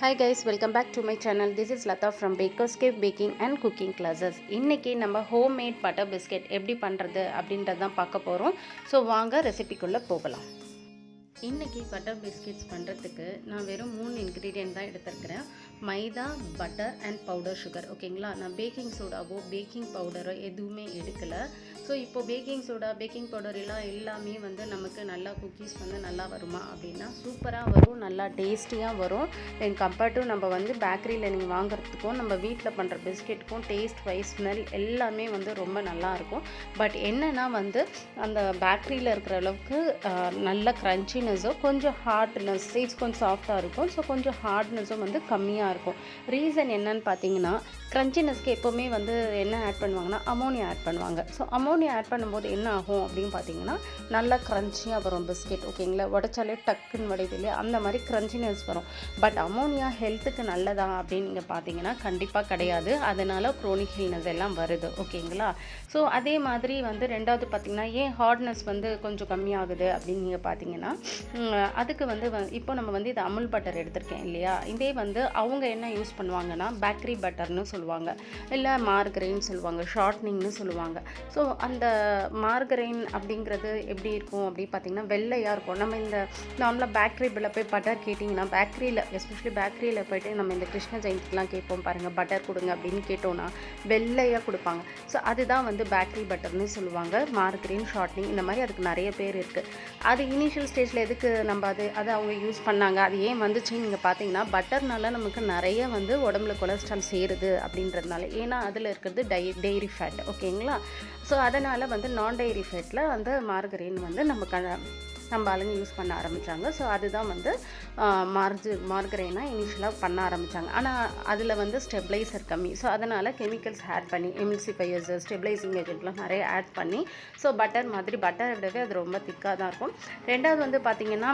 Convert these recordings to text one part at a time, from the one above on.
Hi guys, welcome back to my channel. This is Lata from Baker's Cave Baking and Cooking Classes. இன்னைக்கு நம்ம homemade butter biscuit எப்படி பண்ணுறது அப்படின்றது தான் பார்க்க போகிறோம். ஸோ வாங்க ரெசிபிக்குள்ளே போகலாம். இன்றைக்கி பட்டர் பிஸ்கெட்ஸ் பண்ணுறதுக்கு நான் வெறும் 3 இன்க்ரீடியன்ட் தான் எடுத்துருக்கிறேன். மைதா, பட்டர் அண்ட் பவுடர் சுகர். ஓகேங்களா, நான் பேக்கிங் சோடாவோ பேக்கிங் பவுடரோ எதுவுமே எடுக்கலை. ஸோ இப்போது பேக்கிங் சோடா பேக்கிங் பவுடர் எல்லாமே வந்து நமக்கு நல்லா குக்கீஸ் வந்து நல்லா வருமா அப்படின்னா சூப்பராக வரும், நல்லா டேஸ்டியாக வரும். தென் கம்பேர்ட் டு நம்ம வந்து பேக்கரியில் நீங்கள் வாங்குறதுக்கும் நம்ம வீட்டில் பண்ணுற பிஸ்கெட்டுக்கும் டேஸ்ட் வைஸ் ஸ்மெல் எல்லாமே வந்து ரொம்ப நல்லாயிருக்கும். பட் என்னென்னா வந்து அந்த பேக்கரியில் இருக்கிற அளவுக்கு நல்ல க்ரன்ச்சினஸோ கொஞ்சம் ஹார்ட்னஸ் கொஞ்சம் சாஃப்டாக இருக்கும். ஸோ கொஞ்சம் ஹார்ட்னஸும் வந்து கம்மியாக இருக்கும். ரீசன் என்னன்னு பார்த்தீங்கன்னா, க்ரன்ச்சினஸ்க்கு எப்போவுமே வந்து என்ன ஆட் பண்ணுவாங்கன்னா அமோனியா ஆட் பண்ணுவாங்க. ஸோ அமோனியா ஆட் பண்ணும்போது என்ன ஆகும் அப்படின்னு பார்த்தீங்கன்னா நல்லா க்ரன்ச்சியாக வரும் பிஸ்கெட். ஓகேங்களா, உடைச்சாலே டக்குன்னு உடையுது இல்லையா, அந்த மாதிரி க்ரன்ச்சினஸ் வரும். பட் அமோனியா ஹெல்த்துக்கு நல்லதா அப்படின்னு நீங்கள் பார்த்தீங்கன்னா கண்டிப்பாக கிடையாது. அதனால் க்ரோனிக் இல்னஸ் எல்லாம் வருது. ஓகேங்களா, ஸோ அதே மாதிரி வந்து ரெண்டாவது பார்த்திங்கன்னா ஏன் ஹார்ட்னஸ் வந்து கொஞ்சம் கம்மியாகுது அப்படின்னு நீங்கள் பார்த்தீங்கன்னா அதுக்கு வந்து இப்போ நம்ம வந்து இது அமுல் பட்டர் எடுத்திருக்கேன் இல்லையா, இதே வந்து அவங்க என்ன யூஸ் பண்ணுவாங்கன்னா பேக்கரி பட்டர்னு சொல்லுவாங்க, இல்லை மார்கரைன் சொல்லுவாங்க, ஷார்ட்னிங்னு சொல்லுவாங்க. ஸோ அந்த மார்கரைன் அப்படிங்கிறது எப்படி இருக்கும் அப்படின்னு பார்த்தீங்கன்னா வெள்ளையாக இருக்கும். நம்ம இந்த நார்மலாக பேக்கரியில் போய் பட்டர் கேட்டிங்கன்னா பேக்கரியில் எஸ்பெஷலி பேக்கரியில் போய்ட்டு நம்ம இந்த கிருஷ்ண ஜெயந்திலாம் கேட்போம் பாருங்கள், பட்டர் கொடுங்க அப்படின்னு கேட்டோன்னா வெள்ளையாக கொடுப்பாங்க. ஸோ அதுதான் வந்து பேக்கரி பட்டர்னு சொல்லுவாங்க. மார்கரைன், ஷார்ட்னிங் இந்த மாதிரி அதுக்கு நிறைய பேர் இருக்குது. அது இனிஷியல் ஸ்டேஜில் எதுக்கு நம்ம அதை அவங்க யூஸ் பண்ணாங்க, அது ஏன் வந்துச்சுன்னு நீங்கள் பார்த்தீங்கன்னா பட்டர்னால நமக்கு நிறைய வந்து உடம்புல கொலஸ்ட்ரால் சேருது அப்படின்றதுனால. ஏன்னா அதில் இருக்கிறது டெய்ரி ஃபேட். ஓகேங்களா, ஸோ அதனால் வந்து நான் டெய்ரி ஃபேட்டில் வந்து மார்கரைன் வந்து நம்ம ஆளுங்க யூஸ் பண்ண ஆரம்பித்தாங்க. ஸோ அதுதான் வந்து மார்கரைனாக இனிஷியலாக பண்ண ஆரம்பித்தாங்க. ஆனால் அதில் வந்து ஸ்டெபிளைசர் கம்மி. ஸோ அதனால் கெமிக்கல்ஸ் ஆட் பண்ணி எமில்சிஃபையர்ஸ், ஸ்டெபிளைசிங் ஏஜென்ட்லாம் நிறைய ஆட் பண்ணி ஸோ பட்டர் மாதிரி பட்டரை விடவே அது ரொம்ப திக்காக தான் இருக்கும். ரெண்டாவது வந்து பார்த்திங்கன்னா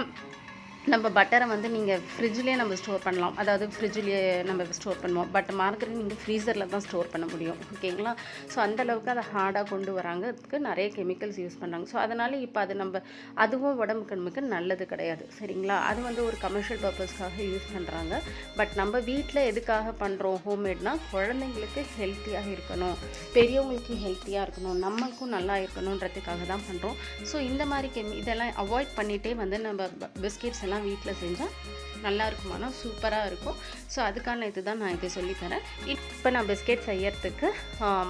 நம்ம பட்டரை வந்து நீங்கள் ஃப்ரிட்ஜ்லேயே நம்ம ஸ்டோர் பண்ணலாம். அதாவது ஃப்ரிட்ஜ்லேயே நம்ம ஸ்டோர் பண்ணுவோம். பட் மார்கரைன் நீங்கள் ஃப்ரீசரில் தான் ஸ்டோர் பண்ண முடியும். ஓகேங்களா, ஸோ அந்தளவுக்கு அதை ஹார்டாக கொண்டு வராங்க. அதுக்கு நிறைய கெமிக்கல்ஸ் யூஸ் பண்ணுறாங்க. ஸோ அதனால் இப்போ அது அதுவும் உடம்புக்கு நமக்கு நல்லது கிடையாது. சரிங்களா, அது வந்து ஒரு கமர்ஷியல் பர்பஸ்க்காக யூஸ் பண்ணுறாங்க. பட் நம்ம வீட்டில் எதுக்காக பண்ணுறோம் ஹோம்மேட்னா குழந்தைங்களுக்கு ஹெல்த்தியாக இருக்கணும், பெரியவங்களுக்கு ஹெல்த்தியாக இருக்கணும், நமக்கும் நல்லா இருக்கணுன்றதுக்காக தான் பண்ணுறோம். ஸோ இந்த மாதிரி இதெல்லாம் அவாய்ட் பண்ணிகிட்டே வந்து நம்ம பிஸ்கெட்ஸ் எல்லாம் வீட்டில் செஞ்சால் நல்லா இருக்குமானா சூப்பராக இருக்கும். ஸோ அதுக்கான இது தான் நான் இது சொல்லித்தரேன். இப்போ நான் பிஸ்கெட் செய்யறதுக்கு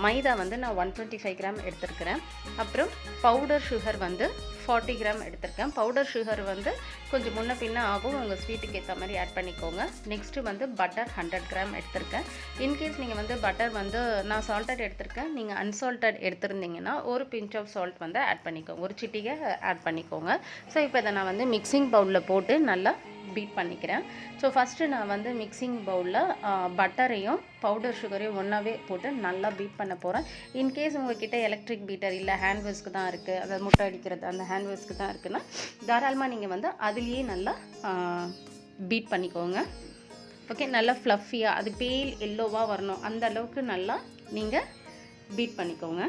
மைதா வந்து நான் 125 கிராம் எடுத்துருக்கிறேன். அப்புறம் பவுடர் சுகர் வந்து 40 கிராம் எடுத்திருக்கேன். பவுடர் சுகர் வந்து கொஞ்சம் முன்ன பின்ன ஆகும், உங்கள் ஸ்வீட்டுக்கு ஏற்ற மாதிரி ஆட் பண்ணிக்கோங்க. நெக்ஸ்ட்டு வந்து பட்டர் 100 கிராம் எடுத்திருக்கேன். இன்கேஸ் நீங்கள் வந்து பட்டர் வந்து நான் சால்ட்டட் எடுத்திருக்கேன், நீங்கள் அன்சால்ட்டட் எடுத்திருந்தீங்கன்னா ஒரு பிஞ்ச் ஆஃப் சால்ட் வந்து ஆட் பண்ணிக்கோங்க, ஒரு சிட்டிகை ஆட் பண்ணிக்கோங்க. ஸோ இப்போ இதை நான் வந்து மிக்சிங் பவுலில் போட்டு நல்லா பீட் பண்ணிக்கிறேன். ஸோ ஃபஸ்ட்டு நான் வந்து மிக்சிங் பவுலில் பட்டரையும் பவுடர் சுகரையும் ஒன்றாவே போட்டு நல்லா பீட் பண்ண போகிறேன். இன்கேஸ் உங்கள்கிட்ட எலக்ட்ரிக் பீட்டர் இல்லை, ஹேண்ட் விஸ்க்கு தான் இருக்குது, அதாவது முட்டை அடிக்கிறது அந்த ஹேண்ட் விஸ்க்கு தான் இருக்குன்னா தாராளமாக நீங்கள் வந்து அதுலேயே நல்லா பீட் பண்ணிக்கோங்க. ஓகே, நல்லா ஃப்ளஃபியாக அது பேல் எல்லோவாக வரணும், அந்த அளவுக்கு நல்லா நீங்கள் பீட் பண்ணிக்கோங்க.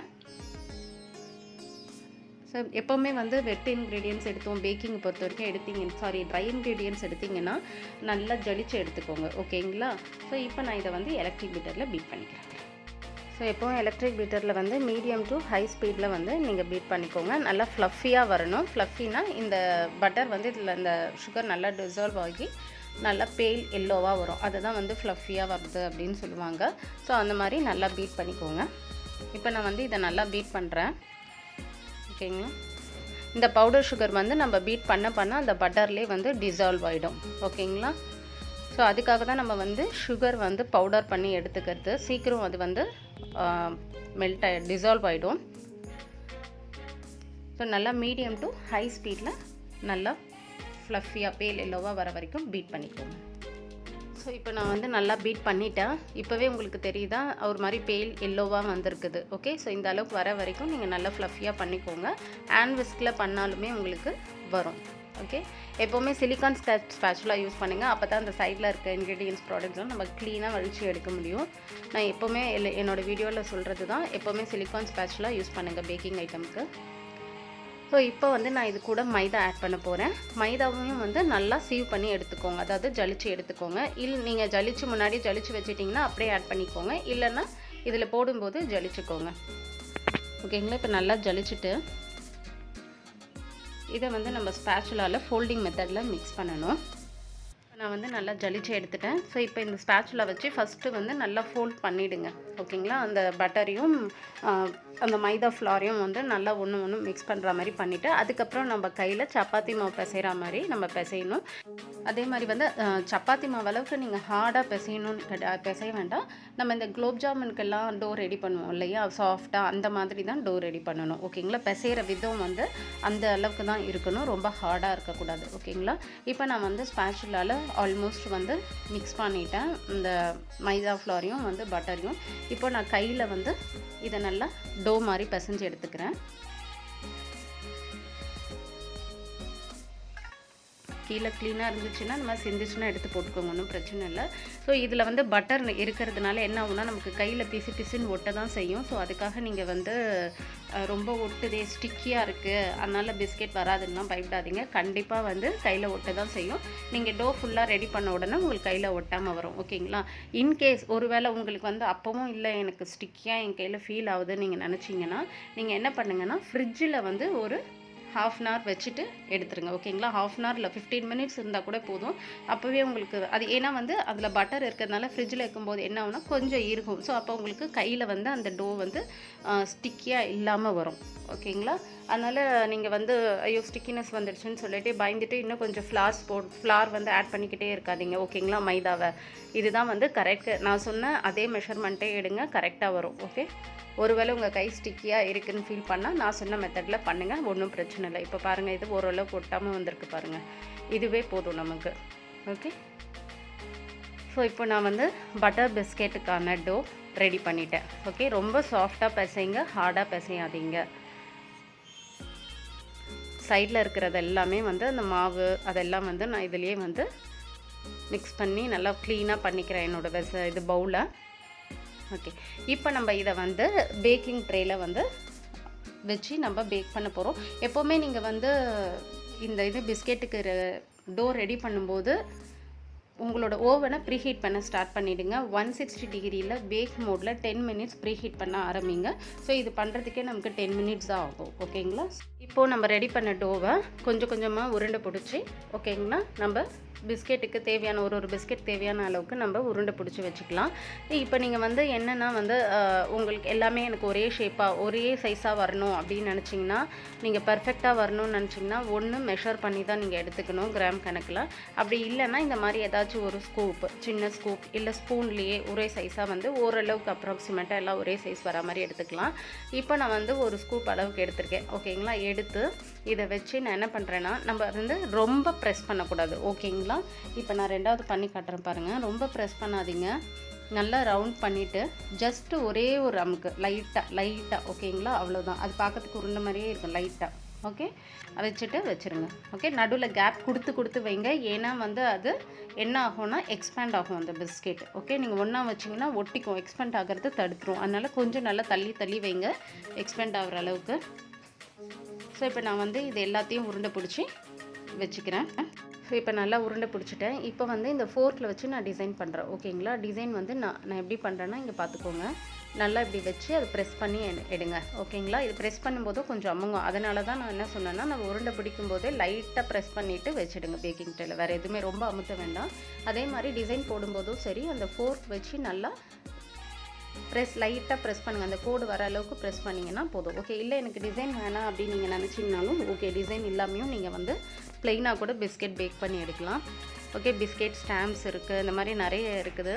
ஸோ எப்போவுமே வந்து வெட் இன்க்ரீடியன்ஸ் எடுத்தோம் பேக்கிங் பொறுத்த வரைக்கும் ட்ரை இன்க்ரீடியன்ஸ் எடுத்திங்கன்னா நல்லா ஜலிச்சு எடுத்துக்கோங்க. ஓகேங்களா, ஸோ இப்போ நான் இதை வந்து எலக்ட்ரிக் பீட்டரில் பீட் பண்ணிக்கிறேன். ஸோ எப்போவும் எலக்ட்ரிக் பீட்டரில் வந்து மீடியம் டு ஹை ஸ்பீடில் வந்து நீங்கள் பீட் பண்ணிக்கோங்க. நல்லா ஃப்ளஃபியாக வரணும். ஃப்ளஃபினா இந்த பட்டர் வந்து இதில் இந்த சுகர் நல்லா டிசால்வ் ஆகி நல்லா பேல் எல்லோவாக வரும், அதுதான் வந்து ஃப்ளஃபியாக வருது அப்படின்னு சொல்லுவாங்க. ஸோ அந்த மாதிரி நல்லா பீட் பண்ணிக்கோங்க. இப்போ நான் வந்து இதை நல்லா பீட் பண்ணுறேன். ஓகேங்களா, இந்த பவுடர் சுகர் வந்து நம்ம பீட் பண்ண அந்த பட்டர்லேயே வந்து டிசால்வ் ஆகிடும். ஓகேங்களா, ஸோ அதுக்காக தான் நம்ம வந்து சுகர் வந்து பவுடர் பண்ணி எடுத்துக்கிறது. சீக்கிரம் அது வந்து டிசால்வ் ஆகிடும். ஸோ நல்லா மீடியம் டு ஹை ஸ்பீடில் நல்லா ஃப்ளஃபியாக பேல் எல்லோவாக வர வரைக்கும் பீட் பண்ணிக்கோங்க. ஸோ இப்போ நான் வந்து நல்லா பீட் பண்ணிட்டேன். இப்போவே உங்களுக்கு தெரியுதா ஒரு மாதிரி பேல் எல்லோவாக வந்திருக்குது. ஓகே, ஸோ இந்த அளவுக்கு வர வரைக்கும் நீங்கள் நல்லா ஃப்ளஃபியாக பண்ணிக்கோங்க. ஹேண்ட் விஸ்கில் பண்ணாலுமே உங்களுக்கு வரும். ஓகே, எப்போவுமே சிலிக்கான் ஸ்பேச்சுலா யூஸ் பண்ணுங்கள். அப்போ தான் அந்த சைடில் இருக்க இன்க்ரீடியன்ஸ் ப்ராடக்ட்ஸ்லாம் நம்ம க்ளீனாக வலிச்சு எடுக்க முடியும். நான் எப்போவுமே என்னோடய வீடியோவில் சொல்கிறது தான், எப்போவுமே சிலிக்கான் ஸ்பேச்சுலா யூஸ் பண்ணுங்கள் பேக்கிங் ஐட்டமுக்கு. ஸோ இப்போ வந்து நான் இது கூட மைதா ஆட் பண்ண போகிறேன். மைதாவையும் வந்து நல்லா சீவ் பண்ணி எடுத்துக்கோங்க, அதாவது ஜலிச்சு எடுத்துக்கோங்க. நீங்கள் முன்னாடி ஜலிச்சு வச்சிட்டிங்கன்னா அப்படியே ஆட் பண்ணிக்கோங்க, இல்லைன்னா இதில் போடும்போது ஜலிச்சுக்கோங்க. ஓகேங்களா? இப்போ நல்லா ஜலிச்சுட்டு இதை வந்து நம்ம ஸ்பேச்சுலாவில் ஃபோல்டிங் மெத்தடில் மிக்ஸ் பண்ணணும். நான் வந்து நல்லா ஜலிச்சு எடுத்துட்டேன். ஸோ இப்போ இந்த ஸ்பேச்சுலா வச்சு ஃபஸ்ட்டு வந்து நல்லா ஃபோல்ட் பண்ணிவிடுங்க. ஓகேங்களா? அந்த பட்டரையும் அந்த மைதா ஃப்ளாரையும் வந்து நல்லா ஒன்று மிக்ஸ் பண்ணுற மாதிரி பண்ணிவிட்டு, அதுக்கப்புறம் நம்ம கையில் சப்பாத்தி மாவு பிசைகிற மாதிரி நம்ம பிசையணும். அதே மாதிரி வந்து சப்பாத்தி மாவு அளவுக்கு நீங்கள் ஹார்டாக பிசையணும்னு பிசைய வேண்டாம். நம்ம இந்த குலோப் ஜாமுனுக்கெல்லாம் டோ ரெடி பண்ணுவோம் இல்லையா, சாஃப்டாக அந்த மாதிரி தான் டோ ரெடி பண்ணணும். ஓகேங்களா? பிசைகிற விதம் வந்து அந்த அளவுக்கு தான் இருக்கணும், ரொம்ப ஹார்டாக இருக்கக்கூடாது. ஓகேங்களா? இப்போ நான் வந்து ஸ்பேச்சுலாவில் ஆல்மோஸ்ட் வந்து மிக்ஸ் பண்ணிட்டேன் இந்த மைதா ஃப்ளாரையும் வந்து பட்டரையும். இப்போ நான் கையில் வந்து இதை நல்லா டோ மாதிரி பிசைஞ்சு எடுத்துக்கிறேன். கீழே க்ளீனாக இருந்துச்சுன்னா நம்ம சிந்துச்சுன்னா எடுத்து போட்டுக்கோங்க, ஒன்றும் பிரச்சனை இல்லை. ஸோ இதில் வந்து பட்டர் இருக்கிறதுனால என்ன ஆகுனா நமக்கு கையில் பிசுன்னு ஒட்ட தான் செய்யும். ஸோ அதுக்காக நீங்கள் வந்து ரொம்ப ஒட்டுதே ஸ்டிக்கியாக இருக்குது அதனால் பிஸ்கெட் வராதுன்னா பயப்படாதீங்க. கண்டிப்பாக வந்து கையில் ஒட்ட தான் செய்யும். நீங்கள் டோ ஃபுல்லாக ரெடி பண்ண உடனே உங்களுக்கு கையில் ஒட்டாமல் வரும். ஓகேங்களா? இன்கேஸ் ஒருவேளை உங்களுக்கு வந்து அப்பவும் இல்லை எனக்கு ஸ்டிக்கியாக என் கையில் ஃபீல் ஆகுதுன்னு நீங்கள் நினச்சிங்கன்னா நீங்கள் என்ன பண்ணுங்கன்னா ஃப்ரிட்ஜில் வந்து ஒரு ½ hour வச்சுட்டு எடுத்துருங்க. ஓகேங்களா? ½ hour இல்லை 15 minutes இருந்தால் கூட போதும். அப்போவே உங்களுக்கு அது ஏன்னா வந்து அதில் பட்டர் இருக்கிறதுனால ஃப்ரிட்ஜில் இருக்கும்போது என்ன ஆகுனா கொஞ்சம் இருக்கும். ஸோ அப்போ உங்களுக்கு கையில் வந்து அந்த டோ வந்து ஸ்டிக்கியாக இல்லாமல் வரும். ஓகேங்களா? அதனால் நீங்கள் வந்து ஐயோ ஸ்டிக்கினஸ் வந்துடுச்சுன்னு சொல்லிட்டு பயந்துட்டு இன்னும் கொஞ்சம் ஃப்ளார் வந்து ஆட் பண்ணிக்கிட்டே இருக்காதீங்க. ஓகேங்களா? மைதாவை இதுதான் வந்து கரெக்ட். நான் சொன்ன அதே மெஷர்மெண்ட்டே எடுங்க, கரெக்டாக வரும். ஓகே? ஒருவேளை உங்கள் கை ஸ்டிக்கியாக இருக்குதுன்னு ஃபீல் பண்ணால் நான் சொன்ன மெத்தடில் பண்ணுங்கள், ஒன்றும் பிரச்சனை இல்லை. இப்போ பாருங்கள், இது ஓரளவுக்கு ஒட்டாமல் வந்திருக்கு பாருங்கள், இதுவே போதும் நமக்கு. ஓகே? ஸோ இப்போ நான் வந்து பட்டர் பிஸ்கெட்டுக்கான டோ ரெடி பண்ணிட்டேன். ஓகே? ரொம்ப சாஃப்டாக பிசைங்க, ஹார்டாக பிசையாதீங்க. சைடில் இருக்கிறது எல்லாமே வந்து அந்த மாவு அதெல்லாம் வந்து நான் இதுலேயே வந்து மிக்ஸ் பண்ணி நல்லா க்ளீனாக பண்ணிக்கிறேன் என்னோடய இது பவுலை. ஓகே, இப்போ நம்ம இதை வந்து பேக்கிங் ட்ரேயில் வந்து வச்சு நம்ம பேக் பண்ண போகிறோம். எப்போவுமே நீங்கள் வந்து இந்த இது பிஸ்கெட்டுக்கு டோ ரெடி பண்ணும்போது உங்களோட ஓவனை ப்ரீஹீட் பண்ண ஸ்டார்ட் பண்ணிவிடுங்க. 160 டிகிரியில் பேக் மோடில் 10 minutes ப்ரீஹீட் பண்ண ஆரம்பிங்க. ஸோ இது பண்ணுறதுக்கே நமக்கு 10 minutes தான் ஆகும். ஓகேங்களா? இப்போது நம்ம ரெடி பண்ண டோவை கொஞ்சம் கொஞ்சமாக உருண்டை பிடிச்சி, ஓகேங்களா, நம்ம பிஸ்கெட்டுக்கு தேவையான ஒரு பிஸ்கெட் தேவையான அளவுக்கு நம்ம உருண்டை பிடிச்சி வச்சுக்கலாம். இப்போ நீங்கள் வந்து என்னென்னா வந்து உங்களுக்கு எல்லாமே எனக்கு ஒரே ஷேப்பாக ஒரே சைஸாக வரணும் அப்படின்னு நினச்சிங்கன்னா, நீங்கள் பர்ஃபெக்டாக வரணும்னு நினச்சிங்கன்னா ஒன்று மெஷர் பண்ணி தான் நீங்கள் எடுத்துக்கணும் கிராம் கணக்கில். அப்படி இல்லைன்னா இந்த மாதிரி ஏதாச்சும் ஒரு ஸ்கூப், சின்ன ஸ்கூப் இல்லை ஸ்பூன்லேயே ஒரே சைஸாக வந்து ஓரளவுக்கு அப்ராக்சிமேட்டாக எல்லாம் ஒரே சைஸ் வர மாதிரி எடுத்துக்கலாம். இப்போ நான் வந்து ஒரு ஸ்கூப் அளவுக்கு எடுத்திருக்கேன். ஓகேங்களா? எடுத்து இதை வச்சு நான் என்ன பண்ணுறேன்னா, நம்ம வந்து ரொம்ப ப்ரெஸ் பண்ணக்கூடாது. ஓகேங்களா? இப்போ நான் ரெண்டாவது பண்ணி காட்டுறேன் பாருங்கள். ரொம்ப ப்ரெஸ் பண்ணாதீங்க, நல்லா ரவுண்ட் பண்ணிவிட்டு ஜஸ்ட்டு ஒரே ஒரு அமுக்கு லைட்டாக. ஓகேங்களா? அவ்வளோதான். அது பார்க்கறதுக்கு உருண்டை மாதிரியே இருக்கும் லைட்டாக. ஓகே, வச்சுட்டு வச்சுருங்க. ஓகே, நடுவில் கேப் கொடுத்து வைங்க. ஏன்னா வந்து அது என்ன ஆகும்னா எக்ஸ்பேண்ட் ஆகும் அந்த பிஸ்கெட். ஓகே, நீங்கள் ஒன்றா வச்சிங்கன்னா ஒட்டிக்கும், எக்ஸ்பேண்ட் ஆகிறது தடுத்துரும். அதனால் கொஞ்சம் நல்லா தள்ளி வைங்க எக்ஸ்பேண்ட் ஆகிற அளவுக்கு. ஸோ இப்போ நான் வந்து இது எல்லாத்தையும் உருண்டை பிடிச்சி வச்சுக்கிறேன். ஸோ இப்போ நல்லா உருண்டை பிடிச்சிட்டேன். இப்போ வந்து இந்த ஃபோர்க்கில் வச்சு நான் டிசைன் பண்ணுறேன். ஓகேங்களா? டிசைன் வந்து நான் எப்படி பண்ணுறேன்னா இங்கே பார்த்துக்கோங்க. நல்லா இப்படி வச்சு அதை ப்ரெஸ் பண்ணி எடுங்க. ஓகேங்களா? இது ப்ரெஸ் பண்ணும்போதும் கொஞ்சம் அமுங்கும். அதனால தான் நான் என்ன சொன்னேன்னா, நம்ம உருண்டை பிடிக்கும் போதே லைட்டாக ப்ரெஸ் பண்ணிவிட்டு வச்சுடுங்க பேக்கிங் ட்ரேயில். வேறு எதுவுமே ரொம்ப அமுத்த வேண்டாம். அதே மாதிரி டிசைன் போடும்போதும் சரி, அந்த ஃபோர்க் வச்சு நல்லா லைட்டாக ப்ரெஸ் பண்ணுங்கள். அந்த கோடு வர அளவுக்கு ப்ரெஸ் பண்ணிங்கன்னா போதும். ஓகே, இல்லை எனக்கு டிசைன் வேணாம் அப்படின்னு நீங்கள் நினச்சிங்கனாலும் ஓகே, டிசைன் இல்லாமையும் நீங்கள் வந்து ப்ளெயினாக கூட பிஸ்கெட் பேக் பண்ணி எடுக்கலாம். ஓகே, பிஸ்கெட் ஸ்டாம்ப்ஸ் இருக்குது, இந்த மாதிரி நிறைய இருக்குது.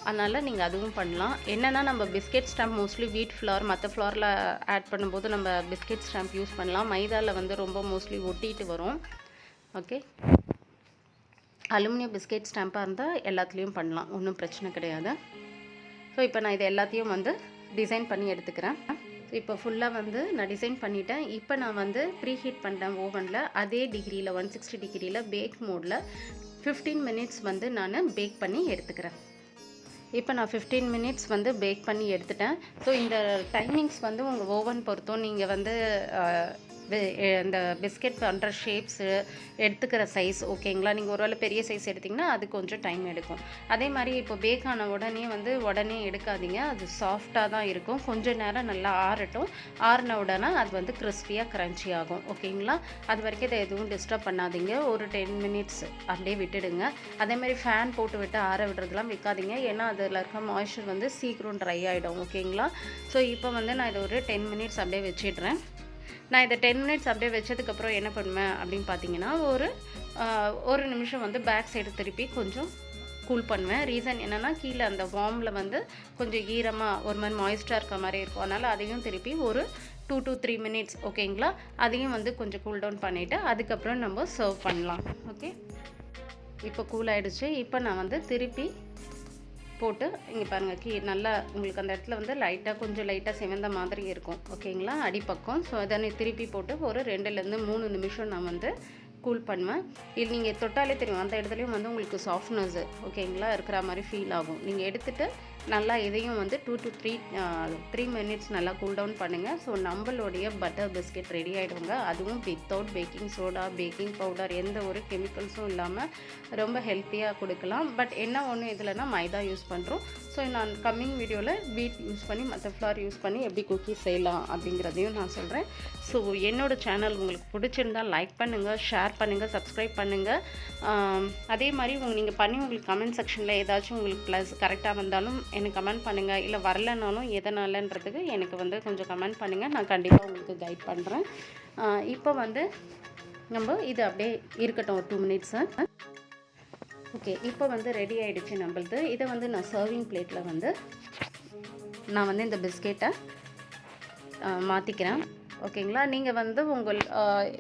அதனால் நீங்கள் அதுவும் பண்ணலாம். என்னென்னா நம்ம பிஸ்கெட் ஸ்டாம்ப் மோஸ்ட்லி வீட் ஃப்ளார் மற்ற ஃப்ளாரில் ஆட் பண்ணும்போது நம்ம பிஸ்கெட் ஸ்டாம்ப் யூஸ் பண்ணலாம். மைதாவில் வந்து ரொம்ப மோஸ்ட்லி ஒட்டிட்டு வரும். ஓகே, அலுமினியம் பிஸ்கெட் ஸ்டாம்பாக இருந்தால் எல்லாத்துலேயும் பண்ணலாம், ஒன்றும் பிரச்சனை கிடையாது. ஸோ இப்போ நான் இது எல்லாத்தையும் வந்து டிசைன் பண்ணி எடுத்துக்கிறேன். இப்போ ஃபுல்லாக வந்து நான் டிசைன் பண்ணிட்டேன். இப்போ நான் வந்து ப்ரீஹீட் பண்ணுறேன் ஓவனில். அதே டிகிரியில் 160 டிகிரியில் பேக் மோடில் 15 minutes வந்து நான் பேக் பண்ணி எடுத்துக்கிறேன். இப்போ நான் 15 minutes வந்து பேக் பண்ணி எடுத்துட்டேன். ஸோ இந்த டைமிங்ஸ் வந்து உங்கள் ஓவன் பொறுத்தும் நீங்கள் வந்து இந்த பிஸ்கெட் பண்ணுற ஷேப்ஸு, எடுத்துக்கிற சைஸ் ஓகேங்களா. நீங்கள் ஒரு வேளை பெரிய சைஸ் எடுத்திங்கன்னா அது கொஞ்சம் டைம் எடுக்கும். அதே மாதிரி இப்போ பேக் ஆன உடனே எடுக்காதீங்க. அது சாஃப்டாக தான் இருக்கும். கொஞ்சம் நேரம் நல்லா ஆறட்டும். ஆறின உடனே அது வந்து கிறிஸ்பியாக க்ரன்ச்சி ஆகும் ஓகேங்களா. அது வரைக்கும் இதை எதுவும் டிஸ்டர்ப் பண்ணாதீங்க. ஒரு 10 மினிட்ஸ் அப்படியே விட்டுடுங்க. அதேமாதிரி ஃபேன் போட்டு விட்டு ஆற விடுறதுலாம் வைக்காதீங்க. ஏன்னா அதில் இருக்க மாய்ஸ்சர் வந்து சீக்கிரம் ட்ரை ஆகிடும் ஓகேங்களா. ஸோ இப்போ வந்து நான் இதை ஒரு 10 மினிட்ஸ் அப்படியே வச்சிடுறேன். நான் இதை 10 மினிட்ஸ் அப்படியே வச்சதுக்கப்புறம் என்ன பண்ணுவேன் அப்படின்னு பார்த்தீங்கன்னா, ஒரு நிமிஷம் வந்து பேக் சைடு திருப்பி கொஞ்சம் கூல் பண்ணுவேன். ரீசன் என்னென்னா, கீழே அந்த வார்மில் வந்து கொஞ்சம் ஈரமாக ஒரு மாதிரி மாய்ஸ்டாக இருக்க மாதிரி இருக்கும். அதனால் அதையும் திருப்பி ஒரு 2 to 3 மினிட்ஸ் ஓகேங்களா. அதையும் வந்து கொஞ்சம் கூல் டவுன் பண்ணிவிட்டு அதுக்கப்புறம் நம்ம சர்வ் பண்ணலாம். ஓகே, இப்போ கூல் ஆகிடுச்சு. இப்போ நான் வந்து திருப்பி போட்டு இங்கே பாருங்கள், நல்லா உங்களுக்கு அந்த இடத்துல வந்து கொஞ்சம் லைட்டாக சிவந்த மாதிரி இருக்கும் ஓகேங்களா அடிப்பக்கம். ஸோ அதை திருப்பி போட்டு ஒரு 2லேருந்து 3 நிமிஷம் நான் வந்து கூல் பண்ணுவேன். இது நீங்கள் தொட்டாலே தெரியும், அந்த இடத்துலையும் வந்து உங்களுக்கு சாஃப்ட்னஸ் ஓகேங்களா இருக்கிற மாதிரி ஃபீல் ஆகும். நீங்கள் எடுத்துகிட்டு நல்லா இதையும் வந்து 2 to 3 மினிட்ஸ் நல்லா கூல் டவுன் பண்ணுங்கள். ஸோ நம்மளுடைய பட்டர் பிஸ்கெட் ரெடி ஆகிடுங்க. அதுவும் without baking soda, baking powder, எந்த ஒரு கெமிக்கல்ஸும் இல்லாமல் ரொம்ப ஹெல்த்தியாக கொடுக்கலாம். பட் என்ன ஒன்று இதில்னா மைதா யூஸ் பண்ணுறோம். ஸோ நான் கம்மிங் வீடியோவில் வீட் யூஸ் பண்ணி மற்ற ஃப்ளார் யூஸ் பண்ணி எப்படி குக்கீஸ் செய்யலாம் அப்படிங்கிறதையும் நான் சொல்கிறேன். ஸோ என்னோடய சேனல் உங்களுக்கு பிடிச்சிருந்தால் லைக் பண்ணுங்கள், ஷேர் பண்ணுங்கள், சப்ஸ்கிரைப் பண்ணுங்கள். அதே மாதிரி நீங்கள் பண்ணி உங்களுக்கு கமெண்ட் செக்ஷனில் ஏதாச்சும் உங்களுக்கு ப்ளஸ் கரெக்டாக வந்தாலும் எனக்கு கமெண்ட் பண்ணுங்கள். இல்லை வரலனாலும் எதனாலன்றதுக்கு எனக்கு வந்து கொஞ்சம் கமெண்ட் பண்ணுங்கள். நான் கண்டிப்பாக உங்களுக்கு கைட் பண்ணுறேன். இப்போ வந்து நம்ம இது அப்படியே இருக்கட்டும் ஒரு 2 மினிட்ஸு. ஓகே, இப்போ வந்து ரெடி ஆகிடுச்சு நம்மளது. இதை வந்து நான் சர்விங் பிளேட்டில் வந்து நான் வந்து இந்த பிஸ்கெட்டை மாற்றிக்கிறேன் ஓகேங்களா. நீங்கள் வந்து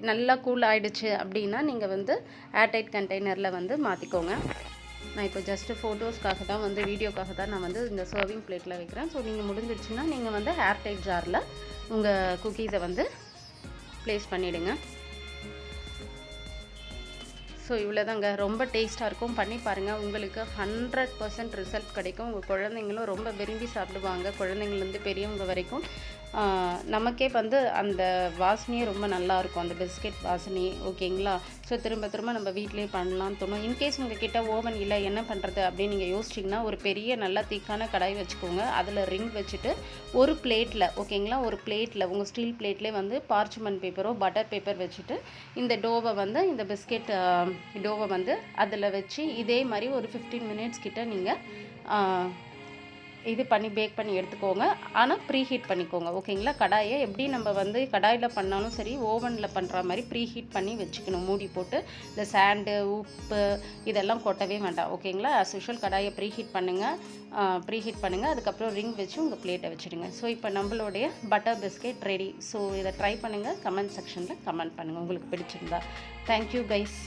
நல்லா கூல் ஆகிடுச்சு அப்படின்னா நீங்கள் வந்து ஏர்டைட் கண்டெய்னரில் வந்து மாற்றிக்கோங்க. நான் இப்போ ஜஸ்ட்டு ஃபோட்டோஸ்க்காக தான் வந்து வீடியோக்காக தான் நான் வந்து இந்த சர்விங் பிளேட்டில் வைக்கிறேன். ஸோ நீங்கள் முடிஞ்சிடுச்சுன்னா நீங்கள் வந்து ஏர்டைட் ஜாரில் உங்கள் குக்கீஸை வந்து ப்ளேஸ் பண்ணிவிடுங்க. ஸோ இவ்வளோதாங்க, ரொம்ப டேஸ்ட்டாக இருக்கும். பண்ணி பாருங்கள், உங்களுக்கு 100% ரிசல்ட் கிடைக்கும். உங்கள் குழந்தைங்களும் ரொம்ப விரும்பி சாப்பிடுவாங்க, குழந்தைங்கள்லேருந்து பெரியவங்க வரைக்கும். நமக்கே வந்து அந்த வாசனையே ரொம்ப நல்லாயிருக்கும், அந்த பிஸ்கெட் வாசனை ஓகேங்களா. ஸோ திரும்ப திரும்ப நம்ம வீட்டிலே பண்ணலான்னு தோணும். இன்கேஸ் உங்கள் கிட்டே ஓவன் இல்லை என்ன பண்ணுறது அப்படின்னு நீங்கள் யோசிச்சிங்கன்னா, ஒரு பெரிய நல்லா திக்கான கடாய் வச்சுக்கோங்க. அதில் ரிங் வச்சுட்டு ஒரு பிளேட்டில் ஓகேங்களா, ஒரு பிளேட்டில் உங்கள் ஸ்டீல் பிளேட்லேயே வந்து பார்ச்மெண்ட் பேப்பரோ பட்டர் பேப்பர் வச்சுட்டு இந்த டோவை வந்து இந்த பிஸ்கெட் டோவை வந்து அதில் வச்சு இதே மாதிரி ஒரு 15 மினிட்ஸ் கிட்ட நீங்கள் இது பண்ணி பேக் பண்ணி எடுத்துக்கோங்க. ஆனால் ப்ரீ ஹீட் பண்ணிக்கோங்க ஓகேங்களா. கடாயை எப்படி நம்ம வந்து கடாயில் பண்ணாலும் சரி, ஓவனில் பண்ணுற மாதிரி ப்ரீ ஹீட் பண்ணி வச்சுக்கணும். மூடி போட்டு இந்த சாண்டு, உப்பு இதெல்லாம் கொட்டவே வேண்டாம் ஓகேங்களா. ஆஸ் யூஷுவல் கடாயை ப்ரீ ஹீட் பண்ணுங்கள். அதுக்கப்புறம் ரிங் வச்சு உங்கள் பிளேட்டை வச்சுடுங்க. ஸோ இப்போ நம்மளுடைய பட்டர் பிஸ்கெட் ரெடி. ஸோ இதை ட்ரை பண்ணுங்கள், கமெண்ட் செக்ஷனில் கமெண்ட் பண்ணுங்கள் உங்களுக்கு பிடிச்சிருந்தா. Thank you guys.